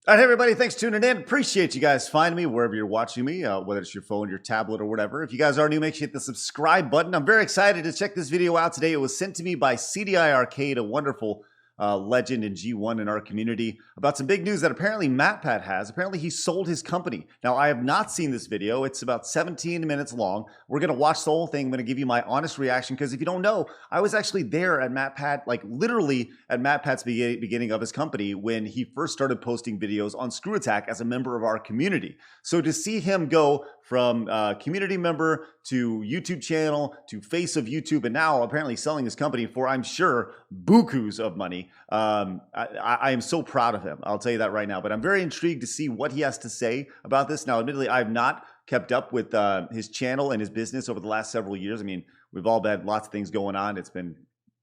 All right, everybody, thanks for tuning in. Appreciate you guys finding me wherever you're watching me, whether it's your phone, your tablet, or whatever. If you guys are new, make sure you hit the subscribe button. I'm very excited to check this video out today. It was sent to me by CDI Arcade, a wonderful legend in G1 in our community, about some big news that apparently MatPat has. Apparently he sold his company. Now, I have not seen this video. It's about 17 minutes long. We're going to watch the whole thing. I'm going to give you my honest reaction because if you don't know, I was actually there at MatPat, like literally at MatPat's beginning of his company when he first started posting videos on ScrewAttack as a member of our community. So to see him go from community member to YouTube channel to face of YouTube, and now apparently selling his company for, I'm sure, bukus of money. I am so proud of him. I'll tell you that right now. But I'm very intrigued to see what he has to say about this. Now, admittedly, I've not kept up with his channel and his business over the last several years. I mean, we've all had lots of things going on. It's been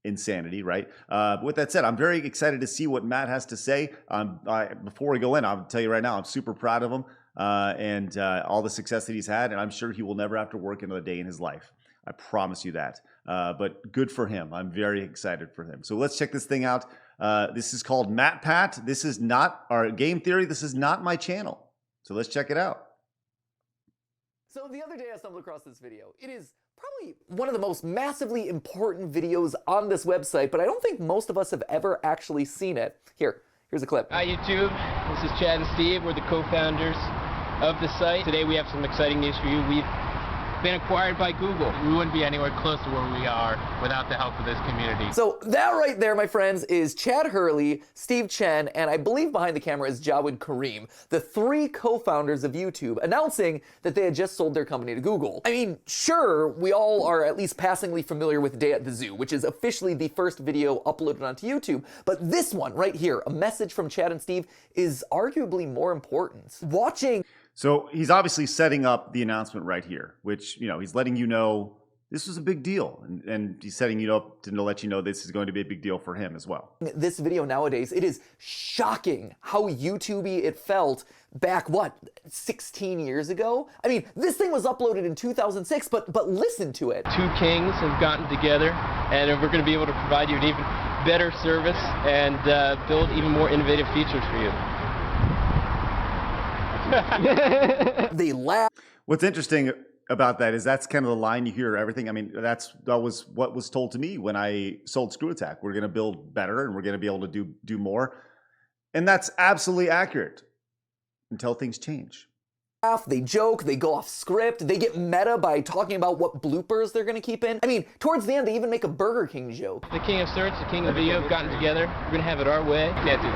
insanity, right? But with that said, I'm very excited to see what Matt has to say. Before we go in, I'll tell you right now, I'm super proud of him. And all the success that he's had, and I'm sure he will never have to work another day in his life. I promise you that. But good for him. I'm very excited for him. So let's check this thing out. This is called MatPat. This is not our game theory. This is not my channel. So let's check it out. So the other day I stumbled across this video. It is probably one of the most massively important videos on this website, but I don't think most of us have ever actually seen it. Here's a clip. Hi YouTube, this is Chad and Steve. We're the co-founders of the site. Today we have some exciting news for you. We've been acquired by Google. We wouldn't be anywhere close to where we are without the help of this community. So that right there, my friends, is Chad Hurley, Steve Chen, and I believe behind the camera is Jawed Karim, the three co-founders of YouTube, announcing that they had just sold their company to Google. I mean, sure, we all are at least passingly familiar with Day at the Zoo, which is officially the first video uploaded onto YouTube, but this one right here, a message from Chad and Steve, is arguably more important. So he's obviously setting up the announcement right here, which, you know, he's letting you know this was a big deal. And he's setting you up to let you know this is going to be a big deal for him as well. This video nowadays, it is shocking how YouTubey it felt back, 16 years ago? I mean, this thing was uploaded in 2006, but listen to it. Two kings have gotten together, and we're going to be able to provide you an even better service and build even more innovative features for you. They laugh. What's interesting about that is that's kind of the line you hear everything. I mean, that was what was told to me when I sold ScrewAttack. We're going to build better and we're going to be able to do more. And that's absolutely accurate until things change. They joke, they go off script, they get meta by talking about what bloopers they're gonna keep in. I mean, towards the end, they even make a Burger King joke. The king of search, the king of video have gotten together. We're gonna have it our way. Can't do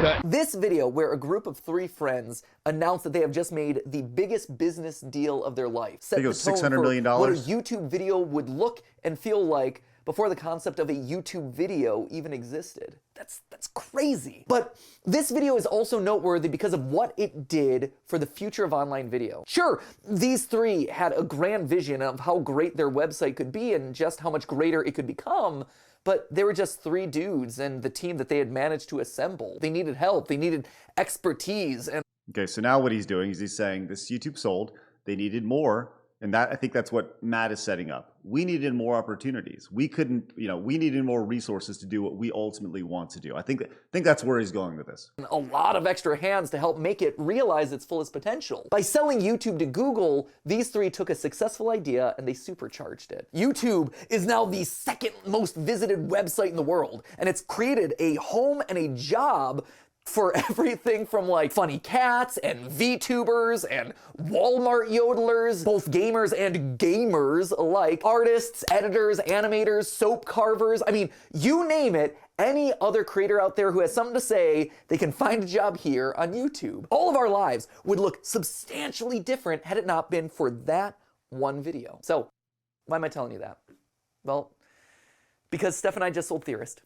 that. This video, where a group of three friends announced that they have just made the biggest business deal of their life, set the tone $600 million. what a YouTube video would look and feel like before the concept of a YouTube video even existed. That's crazy. But this video is also noteworthy because of what it did for the future of online video. Sure, these three had a grand vision of how great their website could be and just how much greater it could become, but they were just three dudes and the team that they had managed to assemble. They needed help, they needed expertise, and okay, so now what he's doing is he's saying this YouTube sold, they needed more. And I think that's what Matt is setting up. We needed more opportunities. We couldn't, we needed more resources to do what we ultimately want to do. I think that's where he's going with this. A lot of extra hands to help make it realize its fullest potential. By selling YouTube to Google, these three took a successful idea and they supercharged it. YouTube is now the second most visited website in the world, and it's created a home and a job for everything from like funny cats and VTubers and Walmart yodelers, both gamers and gamers alike, artists, editors, animators, soap carvers. I mean, you name it, any other creator out there who has something to say, they can find a job here on YouTube. All of our lives would look substantially different had it not been for that one video. So, why am I telling you that? Well, because Steph and I just sold Theorist.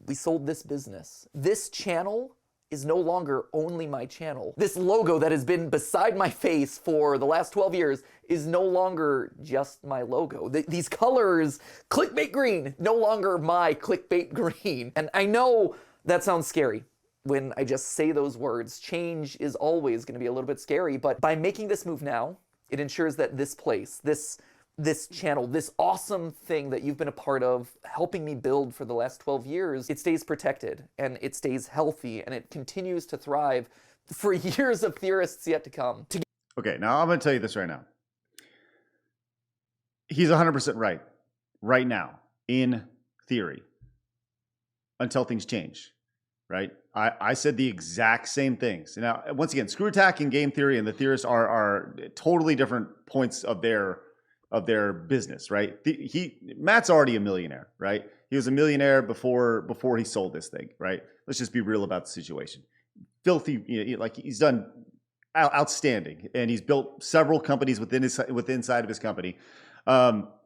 We sold this business. This channel is no longer only my channel. This logo that has been beside my face for the last 12 years is no longer just my logo. These colors, clickbait green, no longer my clickbait green. And I know that sounds scary when I just say those words. Change is always going to be a little bit scary, but by making this move now, it ensures that this place, this this channel, this awesome thing that you've been a part of, helping me build for the last 12 years, it stays protected and it stays healthy and it continues to thrive for years of theorists yet to come. Okay, now I'm going to tell you this right now. He's 100% right now, in theory, until things change, right? I said the exact same things. Now, once again, ScrewAttack and Game Theory and the Theorist are totally different points of their business, right? Matt's already a millionaire, right? He was a millionaire before he sold this thing, right? Let's just be real about the situation. Filthy, like he's done outstanding, and he's built several companies inside of his company.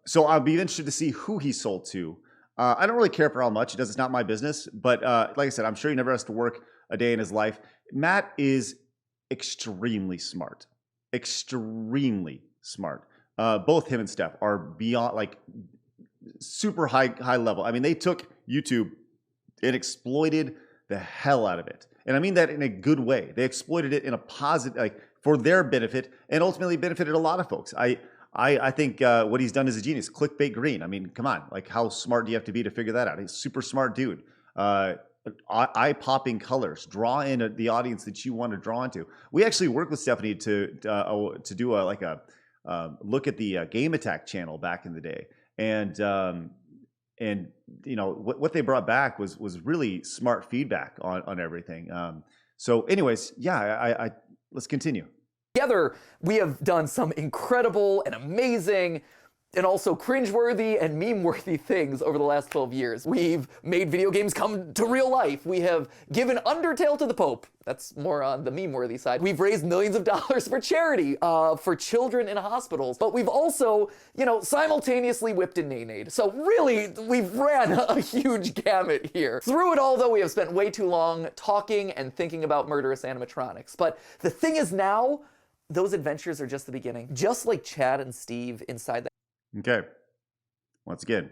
So I'll be interested to see who he sold to. I don't really care for how much. It's not my business. But like I said, I'm sure he never has to work a day in his life. Matt is extremely smart. Extremely smart. Both him and Steph are beyond, like, super high level. I mean, they took YouTube and exploited the hell out of it. And I mean that in a good way. They exploited it in a positive, like, for their benefit, and ultimately benefited a lot of folks. I think what he's done is a genius. Clickbait green. I mean, come on. Like, how smart do you have to be to figure that out? He's a super smart dude. Eye-popping colors. Draw in the audience that you want to draw into. We actually worked with Stephanie to do a look at the Game Attack channel back in the day, and you know what they brought back was really smart feedback on everything. So, anyways, yeah, let's continue. Together, we have done some incredible and amazing and also cringeworthy and meme-worthy things over the last 12 years. We've made video games come to real life. We have given Undertale to the Pope. That's more on the meme-worthy side. We've raised millions of dollars for charity, for children in hospitals. But we've also, simultaneously whipped and nay-nayed. So really, we've ran a huge gamut here. Through it all, though, we have spent way too long talking and thinking about murderous animatronics. But the thing is now, those adventures are just the beginning. Just like Chad and Steve inside that. Okay. Once again,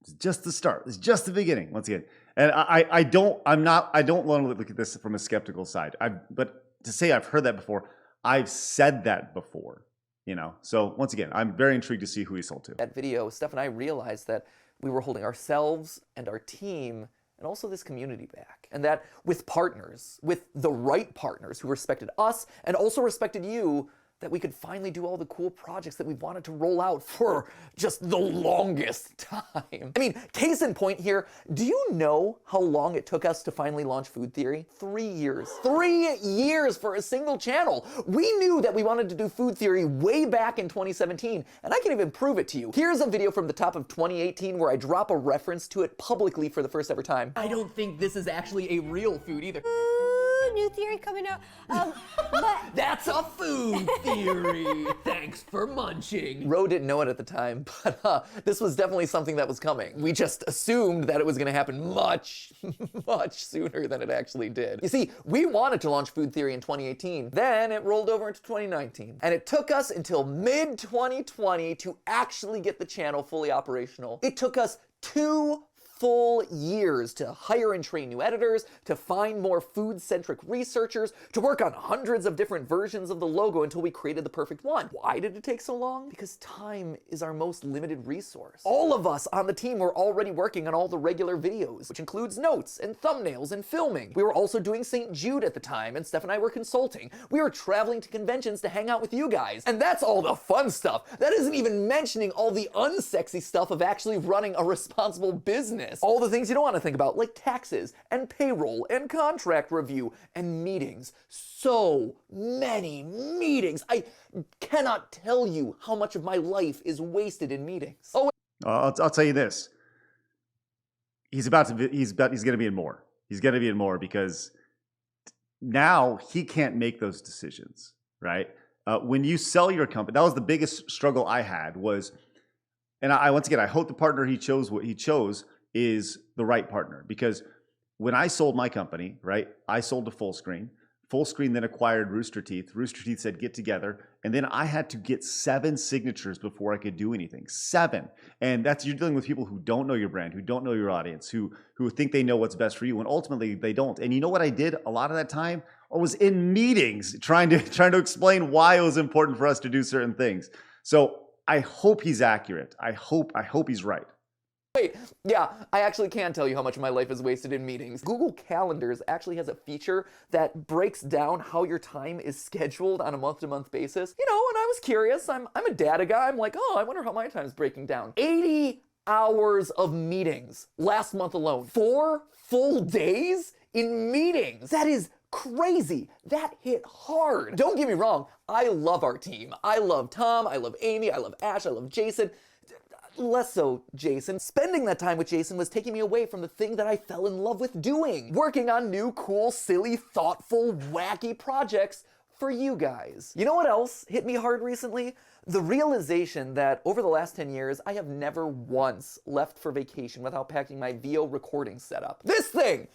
it's just the start. It's just the beginning. Once again, and I don't want to look at this from a skeptical side. But to say I've heard that before, I've said that before. So once again, I'm very intrigued to see who he sold to. That video, Steph and I realized that we were holding ourselves and our team and also this community back. And that with partners, with the right partners who respected us and also respected you, that we could finally do all the cool projects that we've wanted to roll out for just the longest time. I mean, case in point here, do you know how long it took us to finally launch Food Theory? 3 years. 3 years for a single channel. We knew that we wanted to do Food Theory way back in 2017, and I can even prove it to you. Here's a video from the top of 2018 where I drop a reference to it publicly for the first ever time. I don't think this is actually a real food either. New theory coming out. But that's a food theory. Thanks for munching. Ro didn't know it at the time, but this was definitely something that was coming. We just assumed that it was going to happen much, much sooner than it actually did. You see, we wanted to launch Food Theory in 2018. Then it rolled over into 2019. And it took us until mid-2020 to actually get the channel fully operational. It took us 2 full years to hire and train new editors, to find more food-centric researchers, to work on hundreds of different versions of the logo until we created the perfect one. Why did it take so long? Because time is our most limited resource. All of us on the team were already working on all the regular videos, which includes notes and thumbnails and filming. We were also doing St. Jude at the time, and Steph and I were consulting. We were traveling to conventions to hang out with you guys. And that's all the fun stuff. That isn't even mentioning all the unsexy stuff of actually running a responsible business. All the things you don't want to think about, like taxes and payroll and contract review and meetings. So many meetings. I cannot tell you how much of my life is wasted in meetings. Oh, I'll tell you this. He's going to be in more. He's going to be in more because now he can't make those decisions, right? When you sell your company, that was the biggest struggle I had was, and once again, I hope the partner he chose is the right partner, because when I sold my company, right, I sold to Fullscreen. Fullscreen then acquired Rooster Teeth. Rooster Teeth said, get together. And then I had to get 7 signatures before I could do anything. 7. And you're dealing with people who don't know your brand, who don't know your audience, who think they know what's best for you, and ultimately they don't. And you know what I did a lot of that time? I was in meetings trying to explain why it was important for us to do certain things. So I hope he's accurate. I hope he's right. Wait, yeah, I actually can tell you how much of my life is wasted in meetings. Google Calendars actually has a feature that breaks down how your time is scheduled on a month-to-month basis. You know, and I was curious. I'm a data guy. I'm like, oh, I wonder how my time's breaking down. 80 hours of meetings last month alone. 4 full days in meetings. That is crazy. That hit hard. Don't get me wrong. I love our team. I love Tom. I love Amy. I love Ash. I love Jason. Less so Jason. Spending that time with Jason was taking me away from the thing that I fell in love with doing. Working on new, cool, silly, thoughtful, wacky projects for you guys. You know what else hit me hard recently? The realization that over the last 10 years, I have never once left for vacation without packing my VO recording setup. This thing,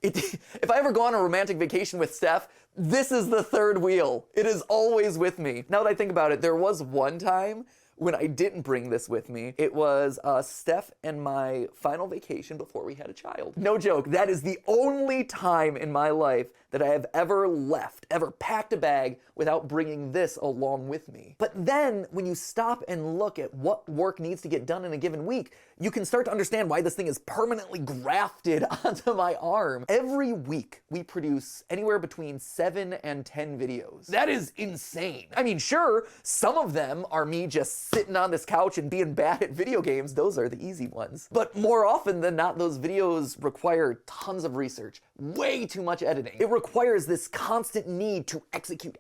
if I ever go on a romantic vacation with Steph, this is the third wheel. It is always with me. Now that I think about it, there was one time when I didn't bring this with me. It was Steph and my final vacation before we had a child. No joke, that is the only time in my life that I have ever packed a bag without bringing this along with me. But then when you stop and look at what work needs to get done in a given week, you can start to understand why this thing is permanently grafted onto my arm. Every week we produce anywhere between 7 and 10 videos. That is insane. I mean, sure, some of them are me just sitting on this couch and being bad at video games. Those are the easy ones. But more often than not, those videos require tons of research, way too much editing. It requires this constant need to execute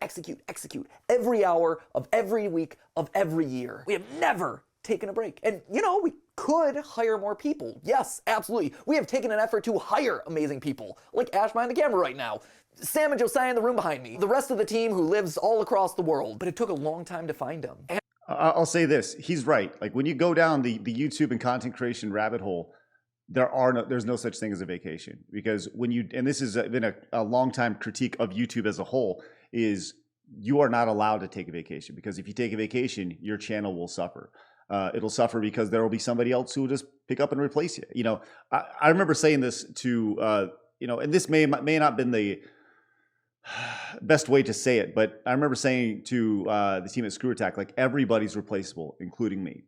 every hour of every week of every year. We have never taken a break. And you know, we could hire more people. Yes, absolutely. We have taken an effort to hire amazing people, like Ash behind the camera right now, Sam and Josiah in the room behind me, the rest of the team who lives all across the world. But it took a long time to find them. And I'll say this, he's right. Like when you go down the YouTube and content creation rabbit hole, there's no such thing as a vacation, because when you, and this has been a long time critique of YouTube as a whole, is you are not allowed to take a vacation, because if you take a vacation, your channel will suffer. It'll suffer because there will be somebody else who will just pick up and replace you. You know, I remember saying this to, you know, and this may not have been the best way to say it, but I remember saying to the team at ScrewAttack, like, everybody's replaceable, including me.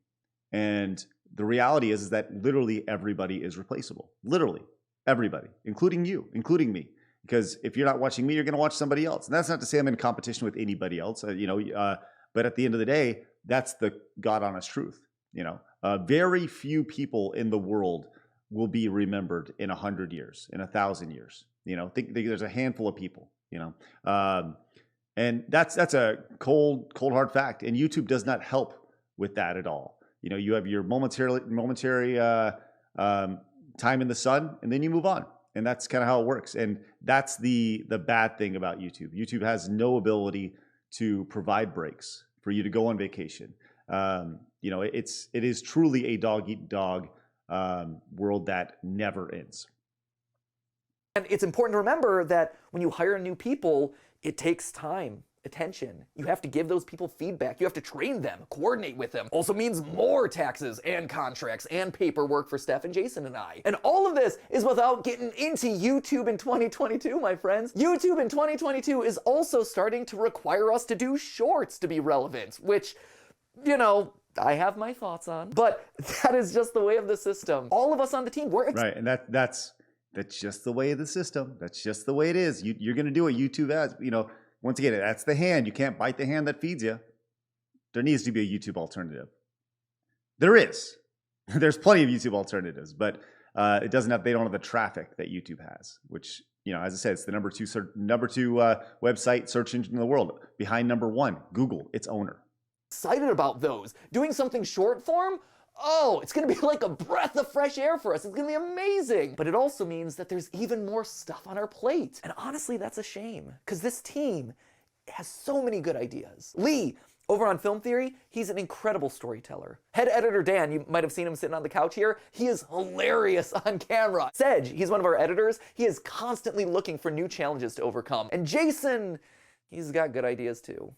And the reality is that literally everybody is replaceable. Literally everybody, including you, including me. Because if you're not watching me, you're going to watch somebody else. And that's not to say I'm in competition with anybody else, you know, but at the end of the day, that's the God honest truth. You know, very few people in the world will be remembered in 100 years, in 1,000 years. You know, think there's a handful of people, you know, and that's a cold hard fact. And YouTube does not help with that at all. You know, you have your momentary time in the sun, and then you move on. And that's kind of how it works. And that's the bad thing about YouTube. YouTube has no ability to provide breaks for you to go on vacation. You know, it is truly a dog-eat-dog world that never ends. And it's important to remember that when you hire new people, it takes time, attention. You have to give those people feedback. You have to train them, coordinate with them. Also means more taxes and contracts and paperwork for Steph and Jason and I. And all of this is without getting into YouTube in 2022, my friends. YouTube in 2022 is also starting to require us to do shorts to be relevant, which, you know, I have my thoughts on, but that is just the way of the system. All of us on the team, we're right, and that's just the way of the system. That's just the way it is. You're going to do what YouTube has, you know. Once again, that's the hand. You can't bite the hand that feeds you. There needs to be a YouTube alternative. There is. There's plenty of YouTube alternatives, but they don't have the traffic that YouTube has, which, you know, as I said, it's the number two website search engine in the world, behind number 1, Google, its owner. Excited about those. Doing something short form? Oh, it's gonna be like a breath of fresh air for us. It's gonna be amazing. But it also means that there's even more stuff on our plate. And honestly, that's a shame, because this team has so many good ideas. Lee, over on Film Theory, he's an incredible storyteller. Head editor Dan, you might have seen him sitting on the couch here. He is hilarious on camera. Sedge, he's one of our editors. He is constantly looking for new challenges to overcome. And Jason, he's got good ideas too.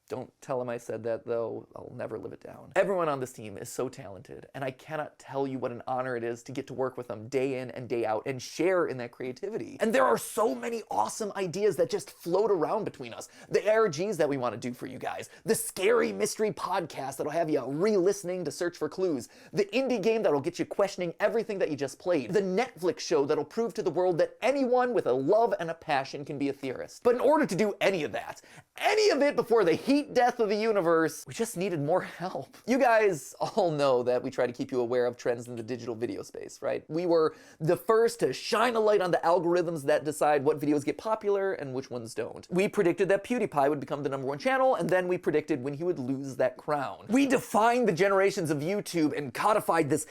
Don't tell him I said that, though. I'll never live it down. Everyone on this team is so talented, and I cannot tell you what an honor it is to get to work with them day in and day out and share in that creativity. And there are so many awesome ideas that just float around between us. The ARGs that we want to do for you guys, the scary mystery podcast that'll have you re-listening to search for clues, the indie game that'll get you questioning everything that you just played, the Netflix show that'll prove to the world that anyone with a love and a passion can be a theorist. But in order to do any of that, any of it before the heat death of the universe, we just needed more help. You guys all know that we try to keep you aware of trends in the digital video space, right? We were the first to shine a light on the algorithms that decide what videos get popular and which ones don't. We predicted that PewDiePie would become the #1 channel, and then we predicted when he would lose that crown. We defined the generations of YouTube and codified this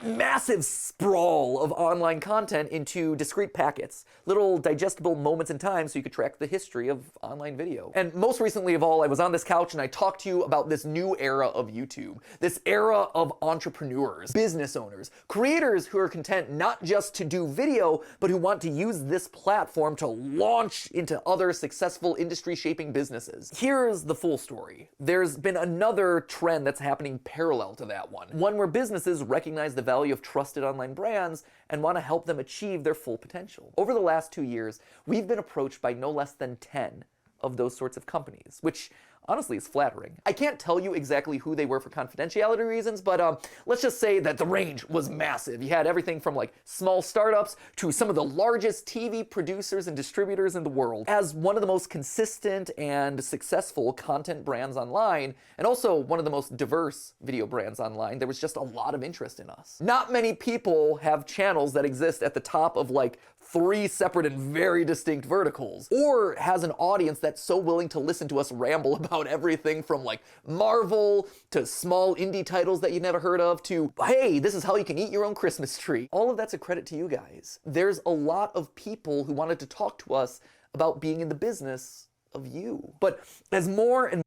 massive sprawl of online content into discrete packets, little digestible moments in time so you could track the history of online video. And most recently of all, I was on this couch and I talked to you about this new era of YouTube, this era of entrepreneurs, business owners, creators who are content not just to do video, but who want to use this platform to launch into other successful industry-shaping businesses. Here's the full story. There's been another trend that's happening parallel to that one where businesses recognize the value of trusted online brands and want to help them achieve their full potential. Over the last 2 years, we've been approached by no less than 10 of those sorts of companies, which honestly is flattering. I can't tell you exactly who they were for confidentiality reasons, but let's just say that the range was massive. You had everything from like small startups to some of the largest TV producers and distributors in the world. As one of the most consistent and successful content brands online, and also one of the most diverse video brands online, there was just a lot of interest in us. Not many people have channels that exist at the top of like 3 separate and very distinct verticals, or has an audience that's so willing to listen to us ramble about everything from like Marvel to small indie titles that you never heard of to, hey, this is how you can eat your own Christmas tree. All of that's a credit to you guys. There's a lot of people who wanted to talk to us about being in the business of you. But as more and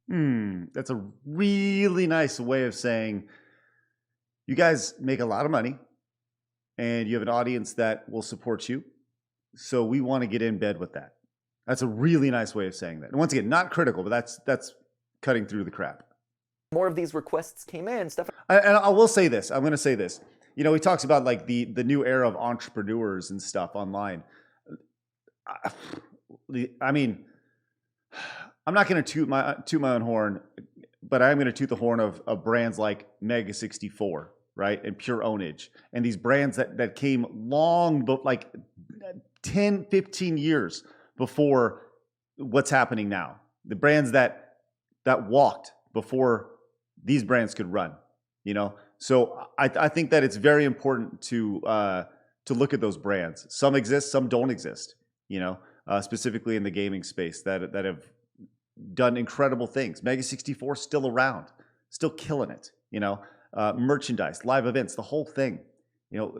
That's a really nice way of saying you guys make a lot of money and you have an audience that will support you. So we want to get in bed with that. That's a really nice way of saying that. And once again, not critical, but that's cutting through the crap. more of these requests came in, stuff. And I will say this. I'm going to say this. You know, he talks about like the new era of entrepreneurs and stuff online. I mean, I'm not going to toot my own horn, but I'm going to toot the horn of brands like Mega 64, right, and Pure Ownage, and these brands that came long, but like 10, 15 years before what's happening now. The brands that walked before these brands could run, you know. So I think that it's very important to look at those brands. Some exist, some don't exist, you know, specifically in the gaming space that have done incredible things. Mega 64 still around, still killing it, you know. Merchandise, live events, the whole thing, you know.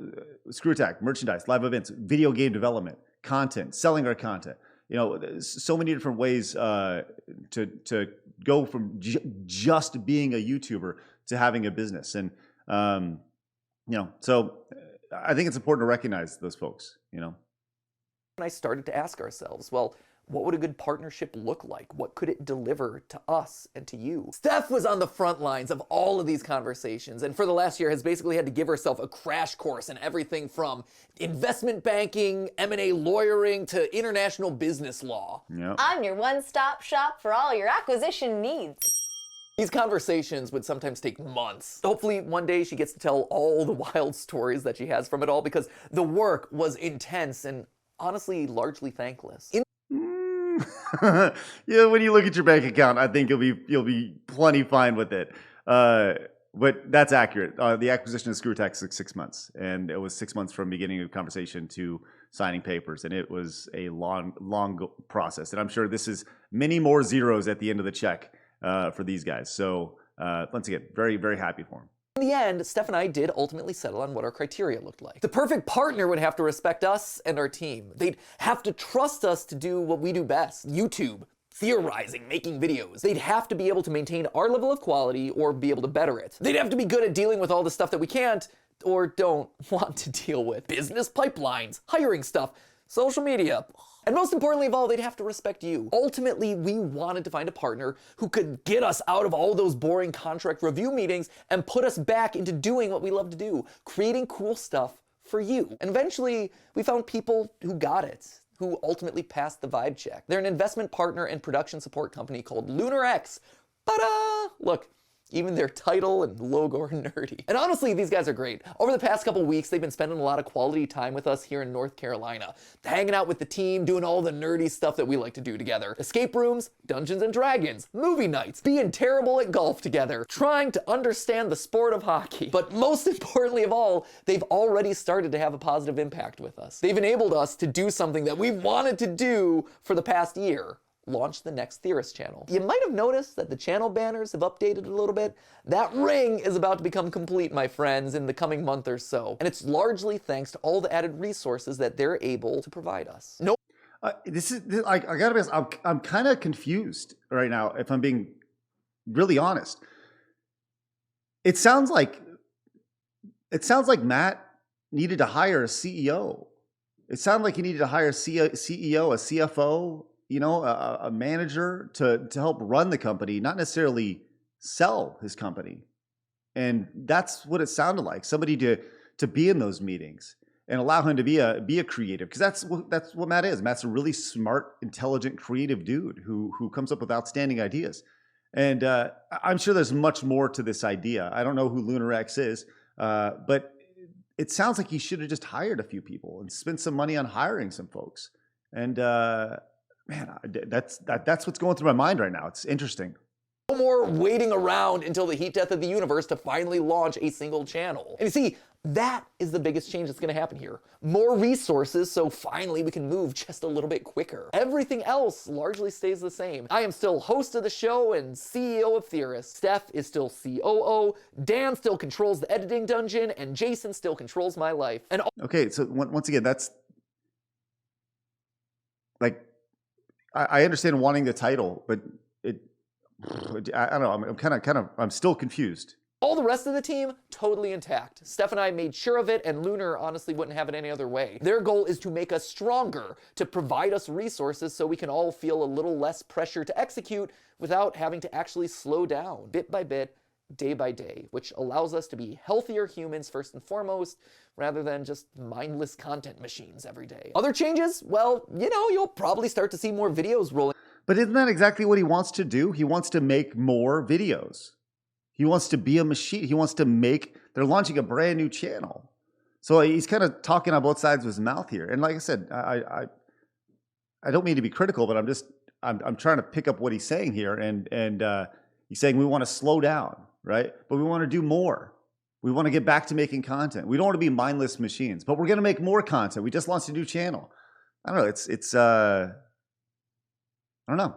ScrewAttack, merchandise, live events, video game development, content, selling our content. You know, there's so many different ways to go from just being a YouTuber to having a business. And, you know, so I think it's important to recognize those folks, you know. And I started to ask ourselves, well, what would a good partnership look like? What could it deliver to us and to you? Steph was on the front lines of all of these conversations, and for the last year has basically had to give herself a crash course in everything from investment banking, M&A lawyering, to international business law. Yep. I'm your one-stop shop for all your acquisition needs. These conversations would sometimes take months. Hopefully one day she gets to tell all the wild stories that she has from it all, because the work was intense and honestly largely thankless. Yeah, when you look at your bank account, I think you'll be plenty fine with it. But that's accurate. The acquisition of ScrewAttack took 6 months, and it was 6 months from beginning of conversation to signing papers, and it was a long process. And I'm sure this is many more zeros at the end of the check for these guys. So once again, very, very happy for them. In the end, Steph and I did ultimately settle on what our criteria looked like. The perfect partner would have to respect us and our team. They'd have to trust us to do what we do best: YouTube, theorizing, making videos. They'd have to be able to maintain our level of quality or be able to better it. They'd have to be good at dealing with all the stuff that we can't or don't want to deal with. Business pipelines, hiring stuff, social media. And most importantly of all, they'd have to respect you. Ultimately, we wanted to find a partner who could get us out of all those boring contract review meetings and put us back into doing what we love to do, creating cool stuff for you. And eventually, we found people who got it, who ultimately passed the vibe check. They're an investment partner and production support company called LunarX. Ta-da! Look, even their title and logo are nerdy. And honestly, these guys are great. Over the past couple weeks, they've been spending a lot of quality time with us here in North Carolina, hanging out with the team, doing all the nerdy stuff that we like to do together. Escape rooms, Dungeons and Dragons, movie nights, being terrible at golf together, trying to understand the sport of hockey. But most importantly of all, they've already started to have a positive impact with us. They've enabled us to do something that we've wanted to do for the past year. Launch the next Theorist channel. You might have noticed that the channel banners have updated a little bit. That ring is about to become complete, my friends, in the coming month or so. And it's largely thanks to all the added resources that they're able to provide us. No. I gotta be honest, I'm kind of confused right now, if I'm being really honest. It sounds like Matt needed to hire a CEO. It sounded like he needed to hire a CEO, a CFO, you know, a manager to help run the company, not necessarily sell his company. And that's what it sounded like. Somebody to be in those meetings and allow him to be a creative, because that's what Matt is. Matt's a really smart, intelligent, creative dude who comes up with outstanding ideas. And I'm sure there's much more to this idea. I don't know who LunarX is, but it sounds like he should have just hired a few people and spent some money on hiring some folks. And man, that's what's going through my mind right now. It's interesting. No more waiting around until the heat death of the universe to finally launch a single channel. And you see, that is the biggest change that's going to happen here. More resources, so finally we can move just a little bit quicker. Everything else largely stays the same. I am still host of the show and CEO of Theorist. Steph is still COO. Dan still controls the editing dungeon, and Jason still controls my life. And okay, so once again, that's like, I understand wanting the title, but I don't know. I'm still confused. All the rest of the team, totally intact. Steph and I made sure of it, and Lunar honestly wouldn't have it any other way. Their goal is to make us stronger, to provide us resources so we can all feel a little less pressure to execute without having to actually slow down, bit by bit, day by day, which allows us to be healthier humans first and foremost, rather than just mindless content machines every day. Other changes? Well, you know, you'll probably start to see more videos rolling. But isn't that exactly what he wants to do? He wants to make more videos. He wants to be a machine. He wants to make, they're launching a brand new channel. So he's kind of talking on both sides of his mouth here. And like I said, I don't mean to be critical, but I'm trying to pick up what he's saying here. And he's saying we want to slow down, right? But we want to do more. We want to get back to making content. We don't want to be mindless machines, but we're going to make more content. We just launched a new channel. I don't know. I don't know.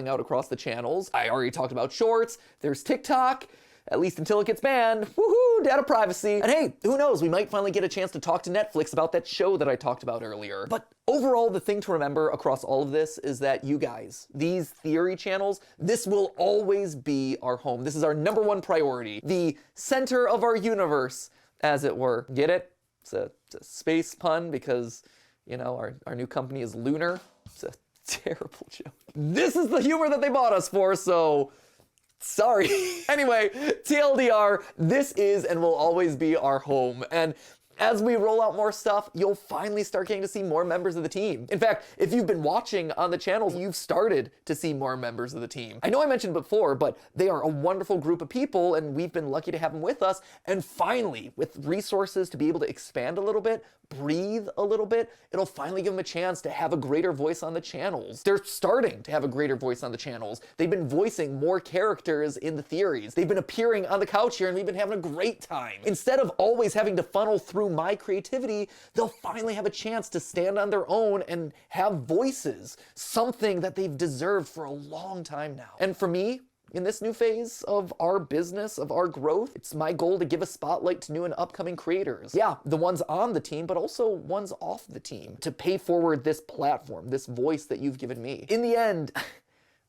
Out across the channels. I already talked about shorts. There's TikTok, at least until it gets banned. Woohoo, data privacy. And hey, who knows, we might finally get a chance to talk to Netflix about that show that I talked about earlier. But overall, the thing to remember across all of this is that you guys, these theory channels, this will always be our home. This is our #1 priority. The center of our universe, as it were. Get it? It's a space pun because, you know, our new company is Lunar. It's a terrible joke. This is the humor that they bought us for, so sorry. Anyway, TLDR, this is and will always be our home. And as we roll out more stuff, you'll finally start getting to see more members of the team. In fact, if you've been watching on the channels, you've started to see more members of the team. I know I mentioned before, but they are a wonderful group of people, and we've been lucky to have them with us. And finally, with resources to be able to expand a little bit, breathe a little bit, it'll finally give them a chance to have a greater voice on the channels. They're starting to have a greater voice on the channels. They've been voicing more characters in the theories. They've been appearing on the couch here, and we've been having a great time. Instead of always having to funnel through my creativity, they'll finally have a chance to stand on their own and have voices, something that they've deserved for a long time now. And for me, in this new phase of our business, of our growth, it's my goal to give a spotlight to new and upcoming creators. Yeah, the ones on the team, but also ones off the team, to pay forward this platform, this voice that you've given me. In the end,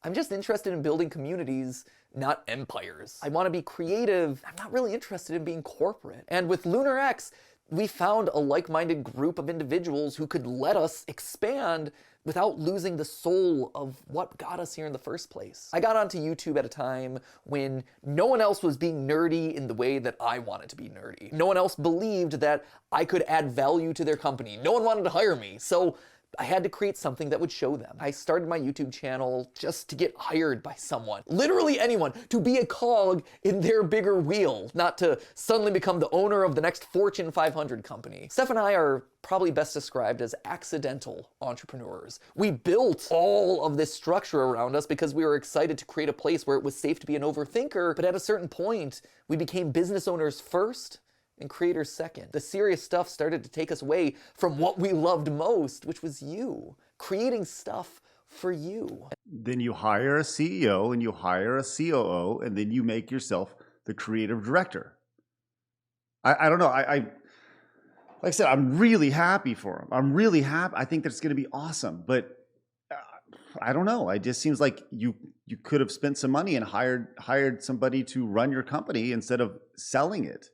I'm just interested in building communities, not empires. I want to be creative. I'm not really interested in being corporate. And with LunarX, we found a like-minded group of individuals who could let us expand without losing the soul of what got us here in the first place. I got onto YouTube at a time when no one else was being nerdy in the way that I wanted to be nerdy. No one else believed that I could add value to their company. No one wanted to hire me. So I had to create something that would show them. I started my YouTube channel just to get hired by someone, literally anyone, to be a cog in their bigger wheel, not to suddenly become the owner of the next Fortune 500 company. Steph and I are probably best described as accidental entrepreneurs. We built all of this structure around us because we were excited to create a place where it was safe to be an overthinker, but at a certain point, we became business owners first and creators second. The serious stuff started to take us away from what we loved most, which was you, creating stuff for you. Then you hire a CEO and you hire a COO, and then you make yourself the creative director. I don't know. Like I said, I'm really happy for him. I'm really happy. I think that's going to be awesome. But I don't know. It just seems like you could have spent some money and hired somebody to run your company instead of selling it.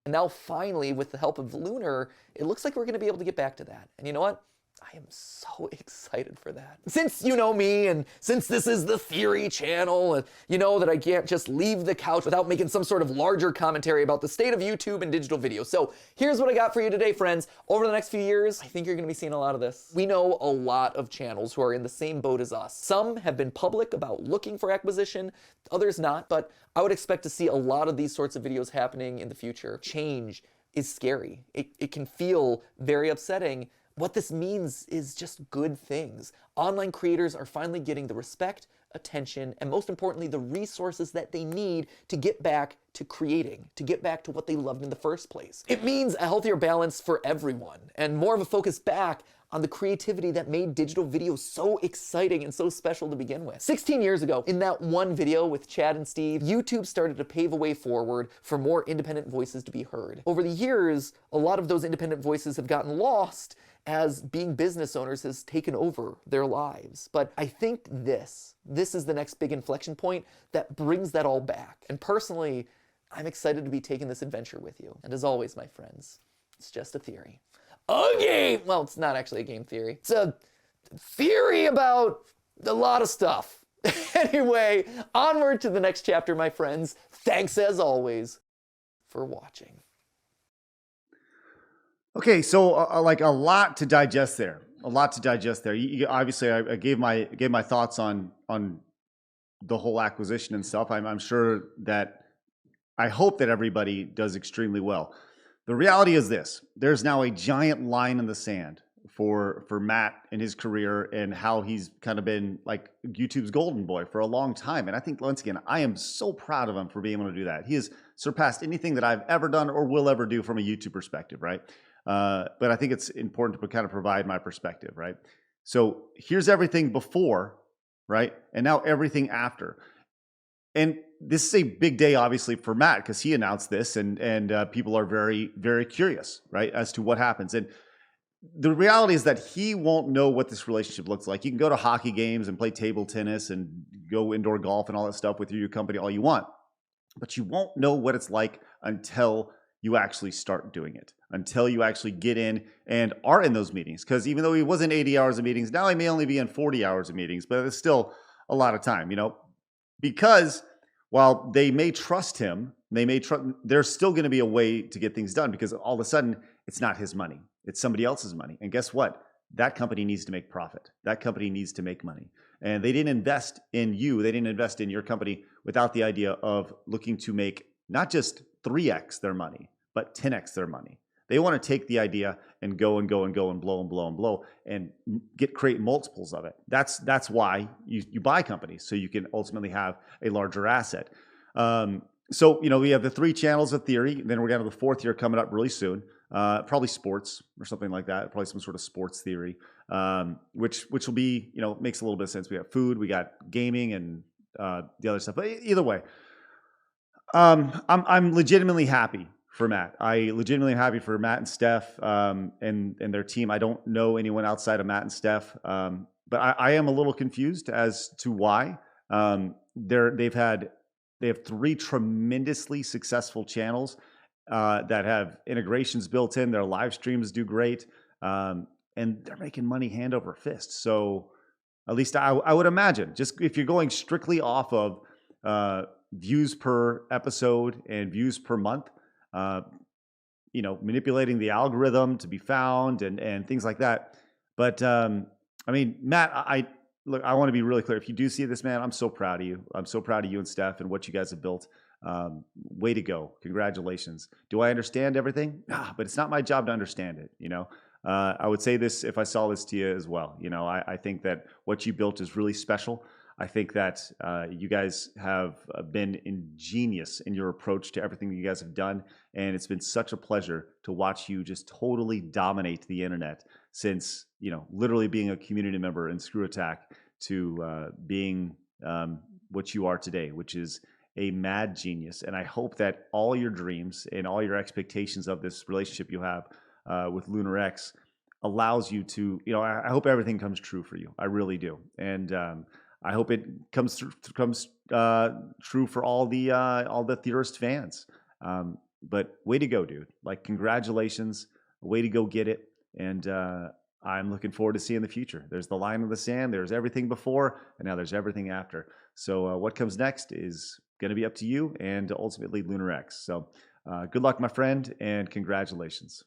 And now finally, with the help of Lunar, it looks like we're going to be able to get back to that. And you know what? I am so excited for that. Since you know me, and since this is the Theory channel, and you know that I can't just leave the couch without making some sort of larger commentary about the state of YouTube and digital video. So here's what I got for you today, friends. Over the next few years, I think you're going to be seeing a lot of this. We know a lot of channels who are in the same boat as us. Some have been public about looking for acquisition, others not, but I would expect to see a lot of these sorts of videos happening in the future. Change is scary. It can feel very upsetting. What this means is just good things. Online creators are finally getting the respect, attention, and most importantly, the resources that they need to get back to creating, to get back to what they loved in the first place. It means a healthier balance for everyone, and more of a focus back on the creativity that made digital video so exciting and so special to begin with. 16 years ago, in that one video with Chad and Steve, YouTube started to pave a way forward for more independent voices to be heard. Over the years, a lot of those independent voices have gotten lost as being business owners has taken over their lives. But I think this is the next big inflection point that brings that all back. And personally, I'm excited to be taking this adventure with you. And as always, my friends, it's just a theory. A game! Well, it's not actually a game theory. It's a theory about a lot of stuff. Anyway, onward to the next chapter, my friends. Thanks as always for watching. Okay, so like a lot to digest there. A lot to digest there. Obviously, I gave my thoughts on the whole acquisition and stuff. I'm sure that I hope that everybody does extremely well. The reality is this: there's now a giant line in the sand for Matt and his career and how he's kind of been like YouTube's golden boy for a long time. And I think, once again, I am so proud of him for being able to do that. He has surpassed anything that I've ever done or will ever do from a YouTube perspective, right? But I think it's important to kind of provide my perspective, right? So here's everything before, right? And now everything after. And this is a big day, obviously, for Matt, because he announced this, and people are very, very curious, right, as to what happens. And the reality is that he won't know what this relationship looks like. You can go to hockey games and play table tennis and go indoor golf and all that stuff with your company all you want, but you won't know what it's like until you actually start doing it, until you actually get in and are in those meetings. Because even though he was in 80 hours of meetings, now he may only be in 40 hours of meetings, but it's still a lot of time, you know, because while they may trust him, there's still going to be a way to get things done, because all of a sudden it's not his money. It's somebody else's money. And guess what? That company needs to make profit. That company needs to make money. And they didn't invest in you. They didn't invest in your company without the idea of looking to make not just 3x their money, but 10x their money. They want to take the idea and go and go and go and blow and blow and blow and create multiples of it. That's why you buy companies, so you can ultimately have a larger asset. So, you know, we have the 3 channels of Theory. Then we're going to have the 4th year coming up really soon. Probably sports or something like that. Probably some sort of sports theory, which will be, you know, makes a little bit of sense. We have food, we got gaming, and the other stuff. But either way, I'm legitimately happy for Matt. I legitimately happy for Matt and Steph and their team. I don't know anyone outside of Matt and Steph, but I am a little confused as to why. They have 3 tremendously successful channels, that have integrations built in. Their live streams do great, and they're making money hand over fist. So at least I would imagine, just if you're going strictly off of views per episode and views per month, manipulating the algorithm to be found and things like that. But I mean, Matt, look, I want to be really clear. If you do see this, man, I'm so proud of you. I'm so proud of you and Steph and what you guys have built. Way to go. Congratulations. Do I understand everything? But it's not my job to understand it. I would say this if I saw this to you as well. I think that what you built is really special. I think that you guys have been ingenious in your approach to everything that you guys have done. And it's been such a pleasure to watch you just totally dominate the internet since, literally being a community member in ScrewAttack to being what you are today, which is a mad genius. And I hope that all your dreams and all your expectations of this relationship you have with Lunar X allows you to, I hope everything comes true for you. I really do. And I hope it comes true for all the Theorist fans. But way to go, dude. Like, congratulations. Way to go get it. And I'm looking forward to seeing the future. There's the line in the sand. There's everything before, and now there's everything after. So what comes next is going to be up to you and ultimately Lunar X. So good luck, my friend, and congratulations.